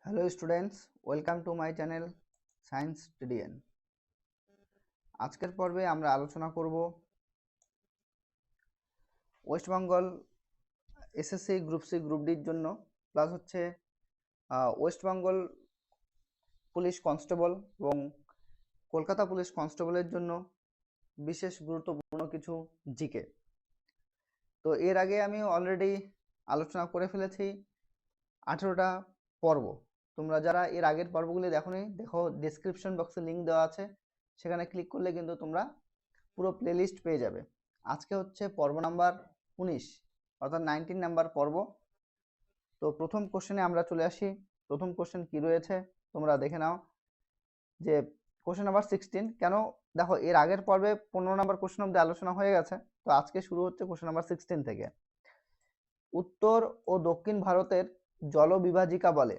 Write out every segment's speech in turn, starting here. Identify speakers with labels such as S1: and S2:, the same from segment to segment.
S1: Hello students, welcome to my channel science TDN. আজকের পর্বে আমরা আলোচনা করব West Bengal SSC group C group ডির জন্য, প্লাস হচ্ছে ওয়েস্ট বেঙ্গল পুলিশ কনস্টেবল এবং কলকাতা পুলিশ কনস্টেবলের জন্য বিশেষ গুরুত্বপূর্ণ কিছু জিকে। তো এর আগে আমি অলরেডি আলোচনা করে ফেলেছি 18টা পর্ব। তোমরা যারা এর আগের পর্বগুলি দেখোনি, দেখো ডেসক্রিপশন বক্সে লিঙ্ক দেওয়া আছে, সেখানে ক্লিক করলে কিন্তু তোমরা পুরো প্লেলিস্ট পেয়ে যাবে। আজকে হচ্ছে পর্ব নাম্বার 19, অর্থাৎ 19 নাম্বার পর্ব। তো প্রথম কোশ্চেনে আমরা চলে আসি। প্রথম কোশ্চেন কি রয়েছে তোমরা দেখে নাও, যে কোশ্চেন নাম্বার 16। কেন, দেখো এর আগের পর্বে 15 নাম্বার কোশ্চেন অব্দি আলোচনা হয়ে গেছে, তো আজকে শুরু হচ্ছে কোশ্চেন নাম্বার 16 থেকে। উত্তর ও দক্ষিণ ভারতের জলবিভাজিকা বলে।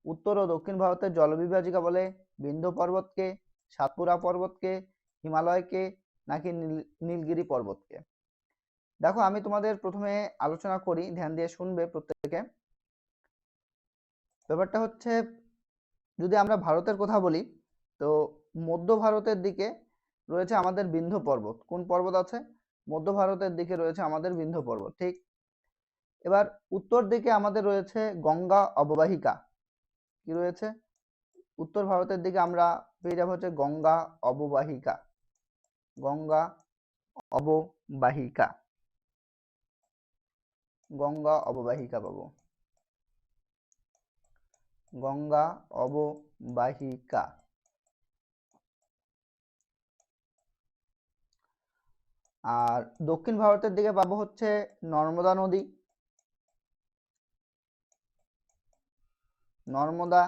S1: উত্তর ও দক্ষিণ ভারতের জলবিভাজিকা বলে বিন্ধ্য পর্বতকে, সাতপুরা পর্বতকে, হিমালয়কে, নাকি নীলগিরি পর্বতকে? দেখো আমি তোমাদের প্রথমে আলোচনা করি, ধ্যান দিয়ে শুনবে প্রত্যেকে। ব্যাপারটা হচ্ছে, যদি আমরা ভারতের কথা বলি, তো মধ্য ভারতের দিকে রয়েছে আমাদের বিন্ধ্য পর্বত। কোন পর্বত আছে? মধ্য ভারতের দিকে রয়েছে আমাদের বিন্ধ্য পর্বত, ঠিক। এবার উত্তর দিকে আমাদের রয়েছে গঙ্গা অববাহিকা। কি রয়েছে? উত্তর ভারতের দিকে আমরা পেয়ে যাবো হচ্ছে গঙ্গা অববাহিকা। গঙ্গা অববাহিকা, গঙ্গা অববাহিকা পাবো, গঙ্গা অববাহিকা। আর দক্ষিণ ভারতের দিকে পাবো হচ্ছে নর্মদা নদী, নর্মদা,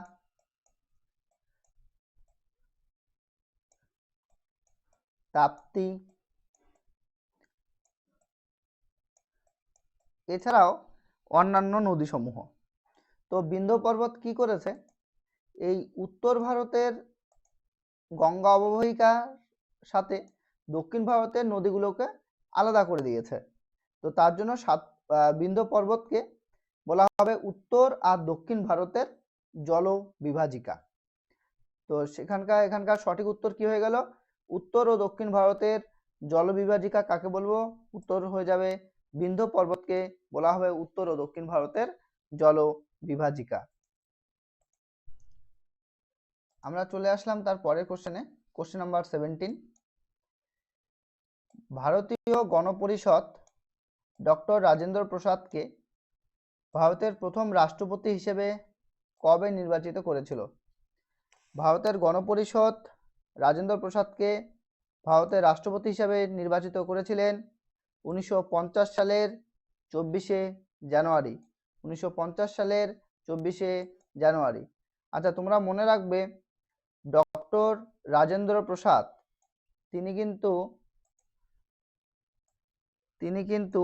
S1: তাপ্তি, এছাড়াও অন্যান্য নদী সমূহ। তো বিন্ধ্য পর্বত কি করেছে, এই উত্তর ভারতের গঙ্গা অববাহিকার সাথে দক্ষিণ ভারতের নদীগুলোকে আলাদা করে দিয়েছে। তো তার জন্য বিন্ধ্য পর্বতকে বলা হবে উত্তর আর দক্ষিণ ভারতের জল বিভাজিকা। তো এখানকার সঠিক উত্তর কি হয়ে গেল? উত্তর ও দক্ষিণ ভারতের জল বিভাজিকা কাকে বলবো? উত্তর হয়ে যাবে বিন্ধ্য পর্বতকে বলা হবে উত্তর ও দক্ষিণ ভারতের জল বিভাজিকা। আমরা চলে আসলাম তার পরের কোশ্চেনে, কোশ্চেন নাম্বার 17। ভারতীয় গণপরিষদ ডক্টর রাজেন্দ্র প্রসাদকে ভারতের প্রথম রাষ্ট্রপতি হিসেবে কবে নির্বাচিত করেছিল? ভারতের গণপরিষদ রাজেন্দ্র প্রসাদকে ভারতের রাষ্ট্রপতি হিসেবে নির্বাচিত করেছিলেন 1950 সালের 24শে জানুয়ারি। 1950 সালের 24শে জানুয়ারি। আচ্ছা, তোমরা মনে রাখবে ডক্টর রাজেন্দ্র প্রসাদ তিনি কিন্তু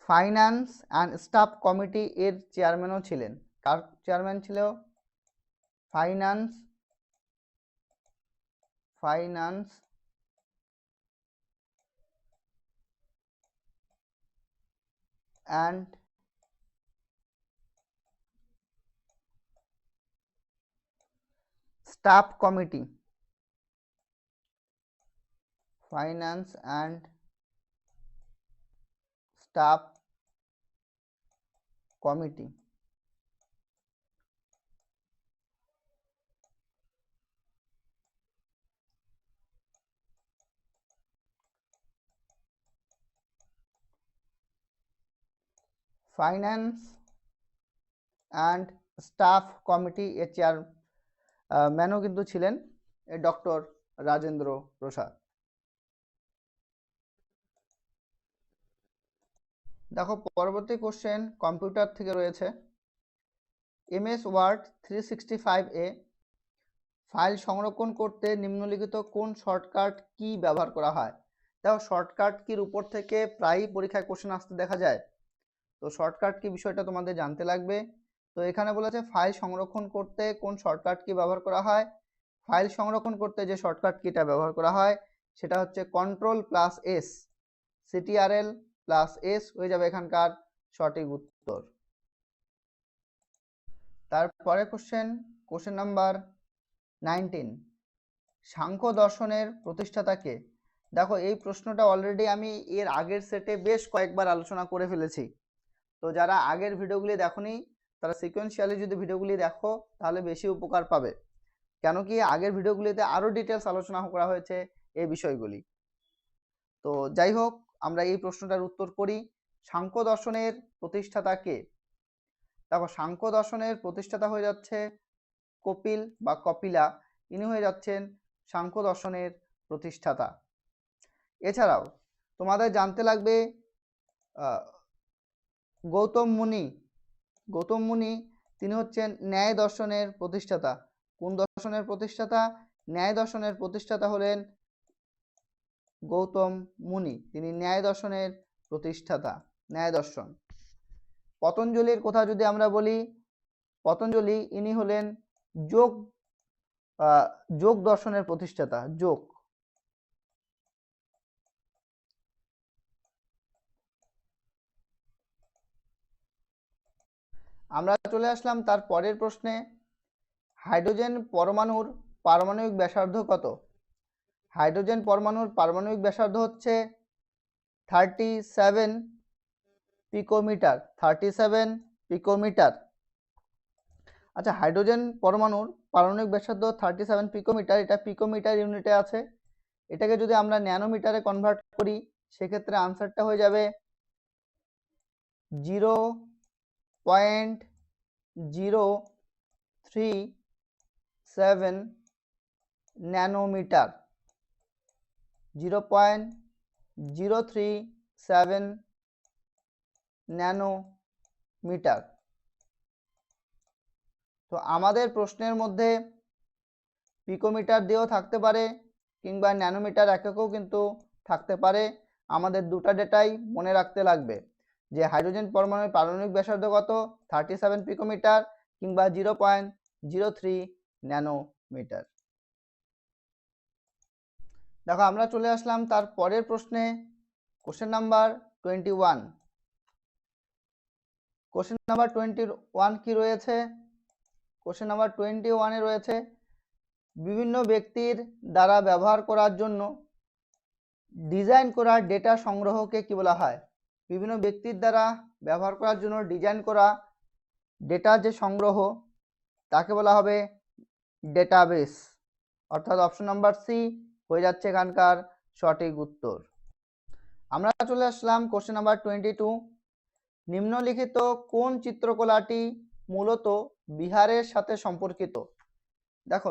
S1: ফাইন্যান্স অ্যান্ড স্টাফ কমিটি এর চেয়ারম্যানও ছিলেন। কার চেয়ারম্যান ছিল? Finance and staff committee, finance and staff committee. Finance and staff committee এর চেয়ারম্যানও কিন্তু ছিলেন ডক্টর রাজেন্দ্র প্রসাদ। দেখো পরবর্তী কোশ্চেন কম্পিউটার থেকে রয়েছে। MS ওয়ার্ড 365 ফাইল সংরক্ষণ করতে নিম্নলিখিত কোন শর্টকাট কি ব্যবহার করা হয়? দেখো শর্টকাট কির উপর থেকে প্রায়ই পরীক্ষায় কোশ্চেন আসতে দেখা যায়, তো শর্টকাট কি বিষয়টা তোমাদের জানতে লাগবে। তো এখানে বলেছে ফাইল সংরক্ষণ করতে কোন শর্টকাট কি ব্যবহার করা হয়। ফাইল সংরক্ষণ করতে যে শর্টকাট কিটা ব্যবহার করা হয় সেটা হচ্ছে Ctrl+S, CTRL+S হয়ে যাবে এখানকার সঠিক উত্তর। তারপরে কোশ্চেন নাম্বার 19, সাংখ্য দর্শনের প্রতিষ্ঠাতাকে। দেখো এই প্রশ্নটা অলরেডি আমি এর আগের সেটে বেশ কয়েকবার আলোচনা করে ফেলেছি। তো যারা আগের ভিডিওগুলি দেখোনি তারা সিকোয়েন্সিয়ালি যদি ভিডিওগুলি দেখো তাহলে বেশি উপকার পাবে, কেন কি আগের ভিডিওগুলিতে আরও ডিটেলস আলোচনা করা হয়েছে এই বিষয়গুলি। তো যাই হোক, আমরা এই প্রশ্নটার উত্তর করি। সাংখ্য দর্শনের প্রতিষ্ঠাতা কে? দেখো সাংখ্য দর্শনের প্রতিষ্ঠাতা হয়ে যাচ্ছে কপিল বা কপিলা, ইনি হয়ে যাচ্ছেন সাংখ্য দর্শনের প্রতিষ্ঠাতা। এছাড়াও তোমাদের জানতে লাগবে গৌতম মুনি তিনি হচ্ছেন ন্যায় দর্শনের প্রতিষ্ঠাতা। কোন দর্শনের প্রতিষ্ঠাতা? ন্যায় দর্শনের প্রতিষ্ঠাতা হলেন গৌতম মুনি, তিনি ন্যায় দর্শনের প্রতিষ্ঠাতা, ন্যায় দর্শন। পতঞ্জলির কথা যদি আমরা বলি, পতঞ্জলি ইনি হলেন যোগ দর্শনের প্রতিষ্ঠাতা, যোগ। আমরা চলে আসলাম তার পরের প্রশ্নে। হাইড্রোজেন পরমাণুর পারমাণবিক ব্যাসার্ধ কত? হাইড্রোজেন পরমাণুর পারমাণবিক ব্যাসার্ধ হচ্ছে 37 পিকোমিটার, 37 পিকোমিটার। আচ্ছা, হাইড্রোজেন পরমাণুর পারমাণবিক ব্যাসার্ধ 37 পিকোমিটার, এটা পিকোমিটার ইউনিটে আছে। এটাকে যদি আমরা ন্যানোমিটারে কনভার্ট করি সেক্ষেত্রে আনসারটা হয়ে যাবে 0.037 ন্যানোমিটার, 0.037 ন্যানোমিটার। তো আমাদের প্রশ্নের মধ্যে পিকোমিটার দিয়েও থাকতে পারে কিংবা ন্যানোমিটার এককেও কিন্তু থাকতে পারে। আমাদের দুটো ডেটাই মনে রাখতে লাগবে যে হাইড্রোজেন পরমাণুর পারমাণবিক ব্যাসার্ধ কত, 37 পিকোমিটার কিংবা 0.03 ন্যানোমিটার। দেখো আমরা চলে আসলাম তার পরের প্রশ্নে, কোশ্চেন নাম্বার 21। কোশ্চেন নাম্বার 21 কি রয়েছে? কোশ্চেন নাম্বার 21-এ রয়েছে বিভিন্ন ব্যক্তির দ্বারা ব্যবহার করার জন্য ডিজাইন করা ডেটা সংগ্রহকে কি বলা হয়? বিভিন্ন ব্যক্তির দ্বারা ব্যবহার করার জন্য ডিজাইন করা ডেটা যে সংগ্রহ তাকে বলা হবে ডেটাবেস, অর্থাৎ অপশন নাম্বার সি হয়ে যাচ্ছে এখানকার সঠিক উত্তর। আমরা চলে আসলাম কোশ্চেন নাম্বার 22। নিম্নলিখিত কোন চিত্রকলাটি মূলত বিহারের সাথে সম্পর্কিত? দেখো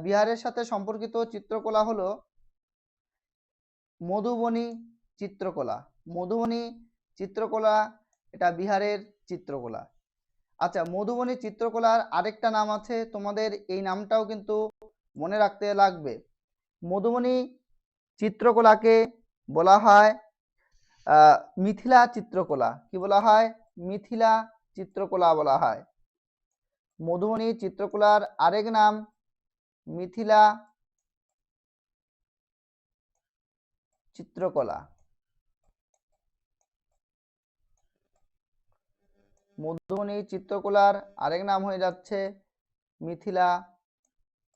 S1: বিহারের সাথে সম্পর্কিত চিত্রকলা হলো মধুবনী চিত্রকলা। মধুবনী চিত্রকলা এটা বিহারের চিত্রকলা। আচ্ছা, মধুবনী চিত্রকলার আরেকটা নাম আছে, তোমাদের এই নামটাও কিন্তু মনে রাখতে লাগবে। মধুবনী চিত্রকলাকে বলা হয় মিথিলা চিত্রকলা। কি বলা হয়? মিথিলা চিত্রকলা বলা হয়। মধুবনী চিত্রকলার আরেক নাম মিথিলা চিত্রকলা। মধুবনী চিত্রকলার আরেক নাম হয়ে যাচ্ছে মিথিলা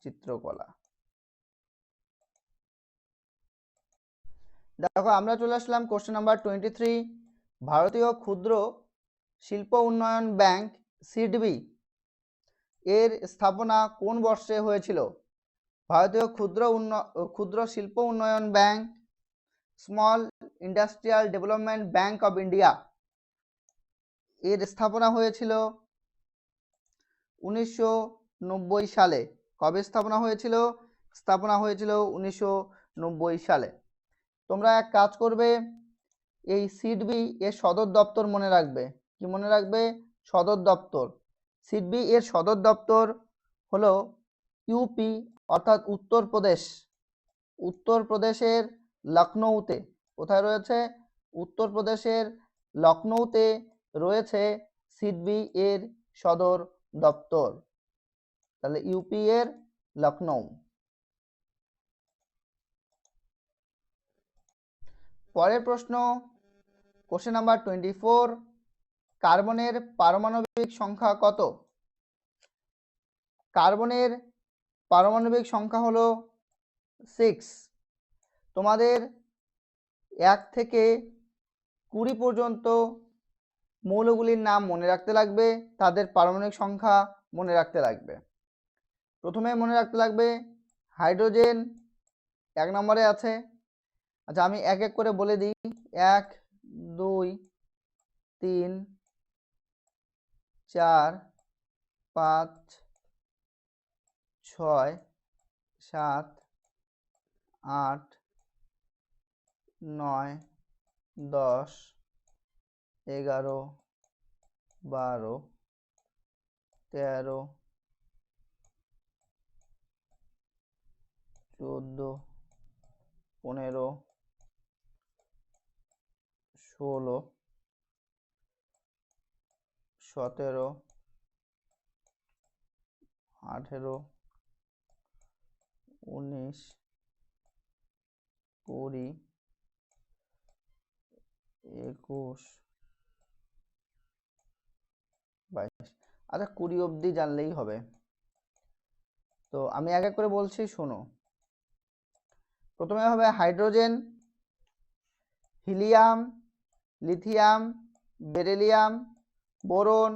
S1: চিত্রকলা। দেখো আমরা চলে আসলাম কোশ্চেন নাম্বার 23। ভারতীয় ক্ষুদ্র শিল্প উন্নয়ন ব্যাংক সিডবি এর স্থাপনা কোন বর্ষে হয়েছিল? ভারতীয় ক্ষুদ্র শিল্প উন্নয়ন bank, small industrial development bank of India, এর স্থাপনা হয়েছিল 1990 সালে। কবে স্থাপনা হয়েছিল? স্থাপনা হয়েছিল 1990 সালে। তোমরা এক কাজ করবে, এই সিডবি এর সদর দপ্তর মনে রাখবে। কি মনে রাখবে? সদর দপ্তর। সিডবি এর সদর দপ্তর হলো ইউপি অর্থাৎ উত্তরপ্রদেশ। উত্তরপ্রদেশের লখনৌতে। কোথায় রয়েছে? উত্তরপ্রদেশের লখনৌতে রয়েছে সিডবি এর সদর দপ্তর। তাহলে ইউপি এর লখনৌ। পরের প্রশ্ন, কোশ্চেন নাম্বার 24। কার্বনের পারমাণবিক সংখ্যা কত? কার্বনের পারমাণবিক সংখ্যা হলো 6। তোমাদের 1 থেকে 20 পর্যন্ত মৌলগুলির নাম মনে রাখতে লাগবে, তাদের পারমাণবিক সংখ্যা মনে রাখতে লাগবে। প্রথমে মনে রাখতে লাগবে হাইড্রোজেন 1 নম্বরে আছে। আচ্ছা, আমি এক এক করে বলে দিই। 1 2 3 4 5 6 7 8 9 10 11 12 13 14 15 16 17 18 19 20 21 22। আচ্ছা, 20 অবধি জানলেই হবে। তো আমি এক এক করে বলছি, শোনো। প্রথমে হবে hydrogen, helium, lithium, beryllium, boron,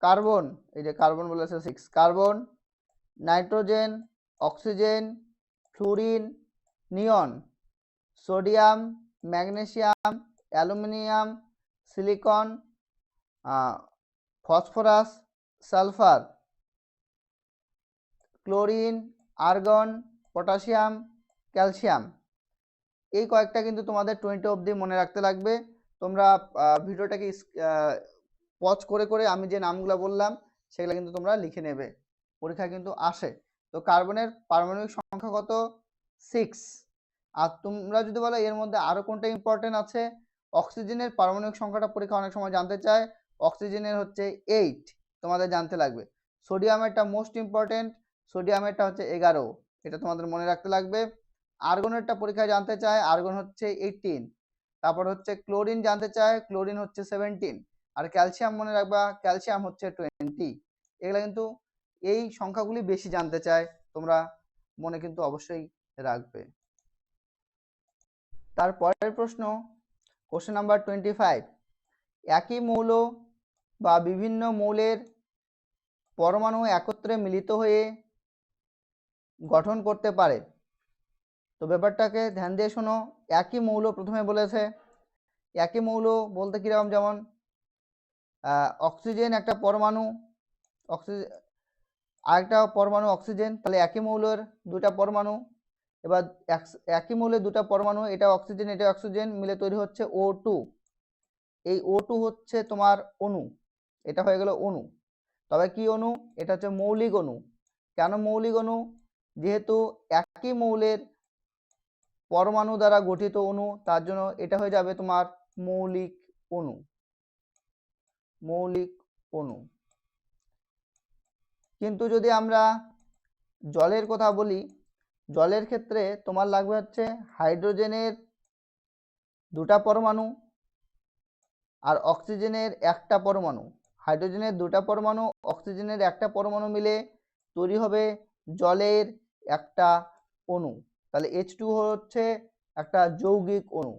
S1: carbon, এই যে কার্বন বলেছে 6, carbon, nitrogen, oxygen, fluorine, neon, sodium, magnesium, aluminium, silicon, phosphorus, sulphur, chlorine, argon, potassium, calcium. এই কয়েকটা কিন্তু তোমাদের 20 অবধি মনে রাখতে লাগবে। তোমরা ভিডিওটাকে পজ করে করে আমি যে নামগুলো বললাম সেগুলো কিন্তু তোমরা লিখে নেবে, পরীক্ষায় কিন্তু আসে। তো কার্বনের পারমাণবিক সংখ্যা কত? 6। আর তোমরা যদি বলো এর মধ্যে আরো কোনটা ইম্পর্টেন্ট আছে, অক্সিজেনের পারমাণবিক সংখ্যাটা পরীক্ষা অনেক সময় জানতে চায়। অক্সিজেনের হচ্ছে 8, তোমাদের জানতে লাগবে। সোডিয়ামেরটা মোস্ট ইম্পর্টেন্ট, সোডিয়ামেরটা হচ্ছে 11, এটা তোমাদের মনে রাখতে লাগবে। আর্গনেরটা পরীক্ষায় জানতে চায়, আর্গন হচ্ছে 18। তারপর হচ্ছে ক্লোরিন জানতে চায়, ক্লোরিন হচ্ছে 17। আর ক্যালসিয়াম মনে রাখবা, ক্যালসিয়াম হচ্ছে 20। এগুলা কিন্তু এই সংখ্যাগুলি বেশি জানতে চায়, তোমরা মনে কিন্তু অবশ্যই রাখবে। তারপরের প্রশ্ন, কোশ্চেন নাম্বার 25। একই মৌল বা বিভিন্ন মৌলের পরমাণু একত্রে মিলিত হয়ে গঠন করতে পারে। তো ব্যাপারটাকে ধ্যান দিয়ে শোনো। একই মৌল প্রথমে বলেছে, একই মৌল বলতে কিরকম, যেমন অক্সিজেন একটা পরমাণু, অক্সিজেন আরেকটা পরমাণু অক্সিজেন, তাহলে একই মৌলের দুটা পরমাণু। এবার একই মৌলের দুটা পরমাণু, এটা অক্সিজেন এটা অক্সিজেন, মিলে তৈরি হচ্ছে O2। এই O2 হচ্ছে তোমার অণু, এটা হয়ে গেল অণু। তবে কি অণু? এটা হচ্ছে মৌলিক অণু। কেন মৌলিক অণু? যেহেতু একই মৌলের পরমাণু দ্বারা গঠিত অণু, তার জন্য এটা হয়ে যাবে তোমার মৌলিক অণু। মৌলিক অণু। কিন্তু যদি আমরা জলের কথা বলি, জলের ক্ষেত্রে তোমার লাগবে হচ্ছে হাইড্রোজেনের দুটা পরমাণু আর অক্সিজেনের একটা পরমাণু। হাইড্রোজেনের দুটা পরমাণু, অক্সিজেনের একটা পরমাণু মিলে তৈরি হবে জলের একটা অণু। তাহলে H2 হচ্ছে একটা যৌগিক অণু।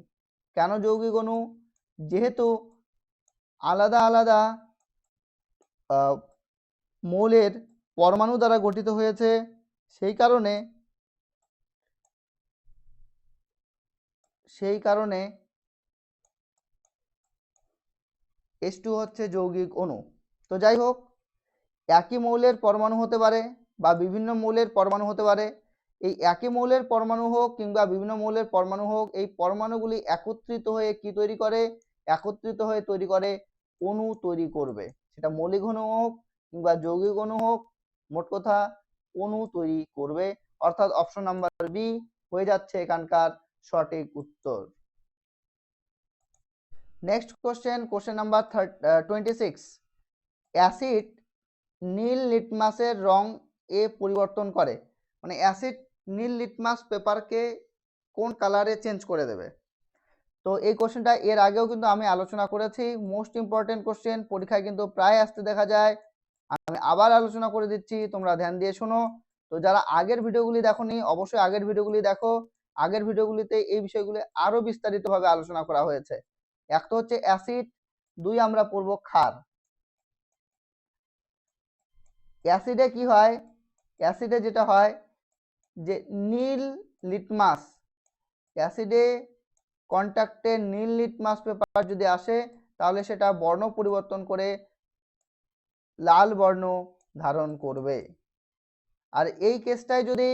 S1: কেন যৌগিক অণু? যেহেতু আলাদা আলাদা মৌলের পরমাণু দ্বারা গঠিত হয়েছে, সেই কারণে H2 হচ্ছে যৌগিক অণু। তো যাই হোক, একই মৌলের পরমাণু হতে পারে বা বিভিন্ন মৌলের পরমাণু হতে পারে। এই একই মৌলের পরমাণু হোক কিংবা বিভিন্ন মৌলের পরমাণু হোক, এই পরমাণুগুলি একত্রিত হয়ে কি তৈরি করে? একত্রিত হয়ে তৈরি করে অণু তৈরি করবে। সেটা মৌলিক অণু হোক কিংবা যৌগিক অণু হোক, মোট কথা অণু তৈরি করবে। অর্থাৎ অপশন নাম্বার বি হয়ে যাচ্ছে এখানকার সঠিক উত্তর। Next question number 26। অ্যাসিড নীল লিটমাসের রং এ পরিবর্তন করে, মানে অ্যাসিড নীল লিটমাস পেপারকে কোন কালারে চেঞ্জ করে দেবে। তো এই কোশ্চেনটা এর আগেও কিন্তু আমি আলোচনা করেছি, মোস্ট ইম্পর্টেন্ট কোশ্চেন, পরীক্ষায় কিন্তু প্রায় আসতে দেখা যায়। আমি আবার আলোচনা করে দিচ্ছি, তোমরা ধ্যান দিয়ে শোনো। তো যারা আগের ভিডিওগুলি দেখোনি অবশ্যই আগের ভিডিওগুলি দেখো। আগের ভিডিওগুলিতে এই বিষয়গুলি আরো বিস্তারিতভাবে আলোচনা করা হয়েছে। এক তো হচ্ছে অ্যাসিড, দুই আমরা পড়বো ক্ষার। অ্যাসিডে কি হয়? অ্যাসিডে যেটা হয় যে নীল লিটমাস, অ্যাসিডে কন্ট্যাক্টে নীল লিটমাস পেপার যদি আসে তাহলে সেটা বর্ণ পরিবর্তন করে লাল বর্ণ ধারণ করবে। আর এই কেসটাই যদি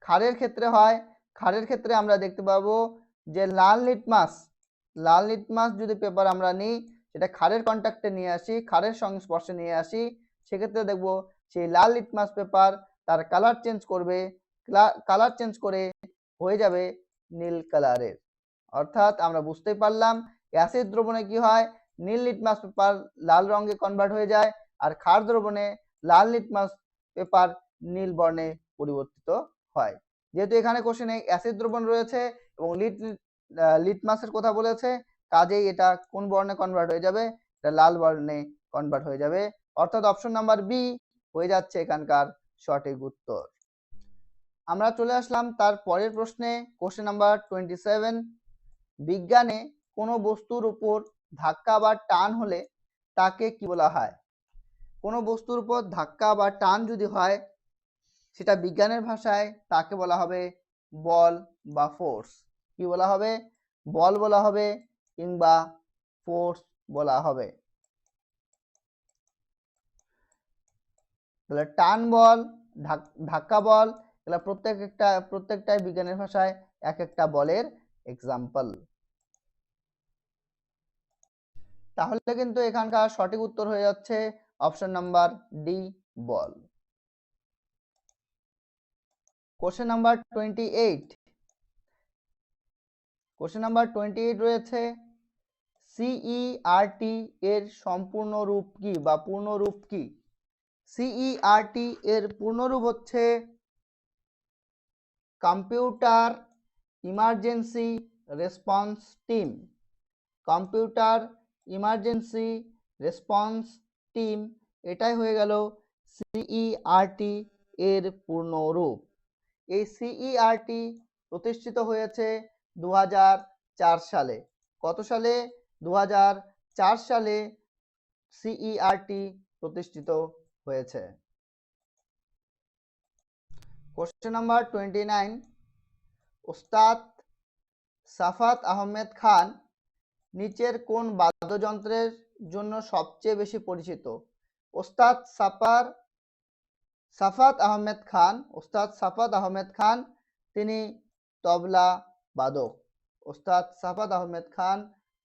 S1: ক্ষারের ক্ষেত্রে হয়, ক্ষারের ক্ষেত্রে আমরা দেখতে পাবো যে লাল লিটমাস যদি পেপার আমরা নিই, সেটা ক্ষারের কন্ট্যাক্টে নিয়ে আসি, ক্ষারের সংস্পর্শে নিয়ে আসি, সেক্ষেত্রে দেখব সেই লাল লিটমাস পেপার তার কালার চেঞ্জ করবে, কালার চেঞ্জ করে হয়ে যাবে নীল কালারের। অর্থাৎ আমরা বুঝতেই পারলাম অ্যাসিড দ্রবণে কি হয়, নীল লিটমাস পেপার লাল রঙে কনভার্ট হয়ে যায়, আর ক্ষার দ্রবণে লাল লিটমাস পেপার নীল বর্ণে পরিবর্তিত হয়। যেহেতু এখানে কোশ্চেনে অ্যাসিড দ্রবণ রয়েছে এবং লিটমাসের কথা বলেছে, কাজেই এটা কোন বর্ণে কনভার্ট হয়ে যাবে? এটা লাল বর্ণে কনভার্ট হয়ে যাবে। অর্থাৎ অপশন নাম্বার বি হয়ে যাচ্ছে এখানকার সঠিক উত্তর। আমরা চলে আসলাম তার পরের প্রশ্নে, কোশ্চেন নাম্বার 27। বিজ্ঞানে কোনো বস্তুর উপর ধাক্কা বা টান হলে তাকে কি বলা হয়? কোনো বস্তুর উপর ধাক্কা বা টান যদি হয় সেটা বিজ্ঞানের ভাষায় তাকে বলা হবে বল বা ফোর্স। কি বলা হবে? বল বলা হবে কিংবা ফোর্স বলা হবে। তাহলে টান বল, ধাক্কা বল, এগুলো প্রত্যেকটাই বিজ্ঞানের ভাষায় এক একটা বলের এক্সাম্পল। তাহলে কিন্তু এখানকার সঠিক উত্তর হয়ে যাচ্ছে অপশন নাম্বার ডি, বল। Question number 28। কোশ্চেন নাম্বার 28 রয়েছে সিইআরটি এর সম্পূর্ণ রূপ কি বা পূর্ণ রূপ কি? সিইআরটি এর পূর্ণ রূপ হচ্ছে computer emergency response team. Computer emergency response team, এটাই হয়ে গেল সিইআরটি এর পূর্ণ রূপ। এই সিইআরটি প্রতিষ্ঠিত হয়েছে 2004 সালে। কত সালে? 2004 সালে সিইআরটি প্রতিষ্ঠিত হয়েছে। Question number 29। ওস্তাদ সাফাত আহমেদ খান নিচের কোন বাদ্যযন্ত্রের জন্য সবচেয়ে বেশি পরিচিত? ওস্তাদ সাফাত আহমেদ খান তিনি তবলা বাদক। ওস্তাদ সাফাত আহমেদ খান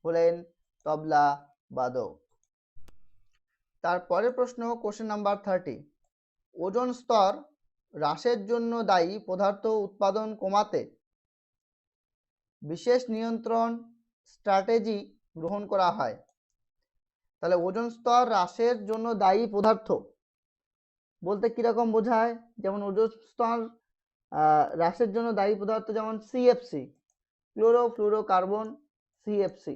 S1: হলেন তবলা বাদক। তারপরের প্রশ্ন, কোশ্চেন নাম্বার 30। ওজোন স্তর হ্রাসের জন্য দায়ী পদার্থ উৎপাদন কমাতে বিশেষ নিয়ন্ত্রণ স্ট্র্যাটেজি গ্রহণ করা হয়। তাহলে ওজোন স্তর হ্রাসের জন্য দায়ী পদার্থ বলতে কিরকম বোঝায়? যেমন ওজোন স্তর হ্রাসের জন্য দায়ী পদার্থ যেমন CFC, chlorofluorocarbon, CFC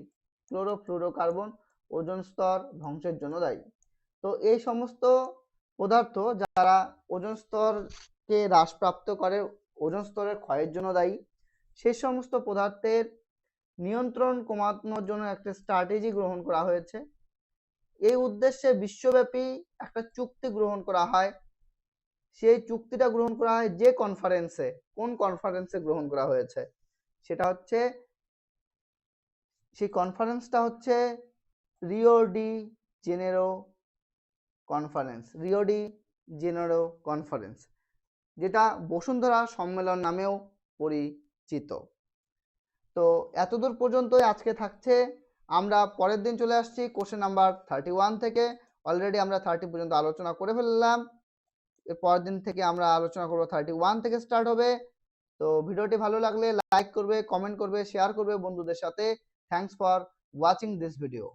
S1: chlorofluorocarbon ozone স্তর ধ্বংসের জন্য দায়ী। তো এই সমস্ত পদার্থ যারা ওজোন স্তরকে হ্রাসপ্রাপ্ত করে, ওজোন স্তরের ক্ষয়ের জন্য দায়ী, সেই সমস্ত পদার্থের নিয়ন্ত্রণ কমানোর জন্য একটা স্ট্র্যাটেজি গ্রহণ করা হয়েছে। এই উদ্দেশ্যে বিশ্বব্যাপী একটা চুক্তি গ্রহণ করা হয়। সেই চুক্তিটা গ্রহণ করা হয় যে কনফারেন্সে, কোন কনফারেন্সে গ্রহণ করা হয়েছে? সেটা হচ্ছে, সেই কনফারেন্সটা হচ্ছে রিও ডি জেনেরো কনফারেন্স, যেটা বসুন্ধরা সম্মেলন নামেও পরিচিত। তো এতদূর পর্যন্তই আজকে থাকছে। আমরা পরের দিন চলে আসছি কোশ্চেন নাম্বার 31 থেকে। অলরেডি আমরা 30 পর্যন্ত আলোচনা করে ফেললাম। এর পরের দিন থেকে আমরা আলোচনা করব 31 থেকে স্টার্ট হবে। তো ভিডিওটি ভালো লাগলে লাইক করবে, কমেন্ট করবে, শেয়ার করবে বন্ধুদের সাথে। Thanks for watching this video.